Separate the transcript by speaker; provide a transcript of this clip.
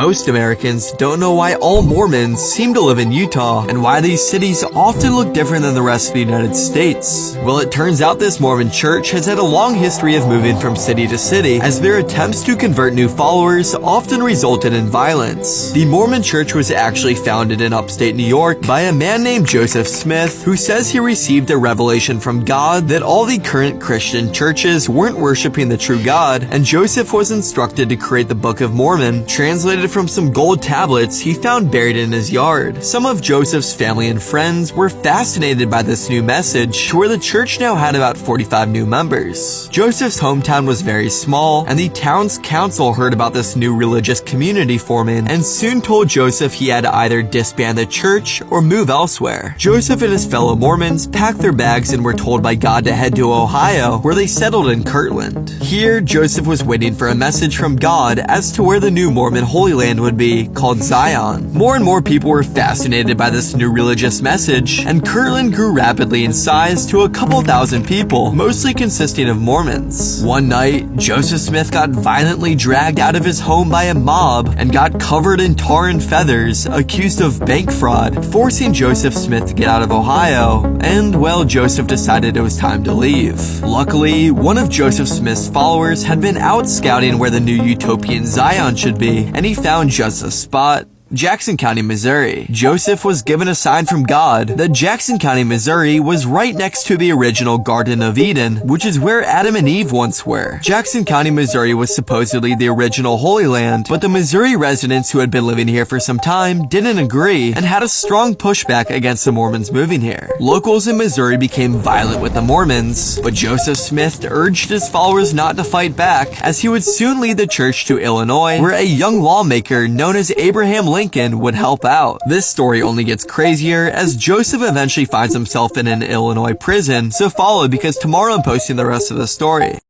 Speaker 1: Most Americans don't know why all Mormons seem to live in Utah and why these cities often look different than the rest of the United States. Well, it turns out this Mormon church has had a long history of moving from city to city, as their attempts to convert new followers often resulted in violence. The Mormon church was actually founded in upstate New York by a man named Joseph Smith, who says he received a revelation from God that all the current Christian churches weren't worshiping the true God, and Joseph was instructed to create the Book of Mormon, translated from some gold tablets he found buried in his yard. Some of Joseph's family and friends were fascinated by this new message, to where the church now had about 45 new members. Joseph's hometown was very small, and the town's council heard about this new religious community forming, and soon told Joseph he had to either disband the church or move elsewhere. Joseph and his fellow Mormons packed their bags and were told by God to head to Ohio, where they settled in Kirtland. Here, Joseph was waiting for a message from God as to where the new Mormon Holy Land would be, called Zion. More and more people were fascinated by this new religious message, and Kirtland grew rapidly in size to a couple thousand people, mostly consisting of Mormons. One night, Joseph Smith got violently dragged out of his home by a mob and got covered in tar and feathers, accused of bank fraud, forcing Joseph Smith to get out of Ohio, and, well, Joseph decided it was time to leave. Luckily, one of Joseph Smith's followers had been out scouting where the new utopian Zion should be, and he found just the spot: Jackson County, Missouri. Joseph was given a sign from God that Jackson County, Missouri was right next to the original Garden of Eden, which is where Adam and Eve once were. Jackson County, Missouri was supposedly the original Holy Land, but the Missouri residents who had been living here for some time didn't agree and had a strong pushback against the Mormons moving here. Locals in Missouri became violent with the Mormons, but Joseph Smith urged his followers not to fight back, as he would soon lead the church to Illinois, where a young lawmaker known as Abraham Lincoln would help out. This story only gets crazier as Joseph eventually finds himself in an Illinois prison, so follow because tomorrow I'm posting the rest of the story.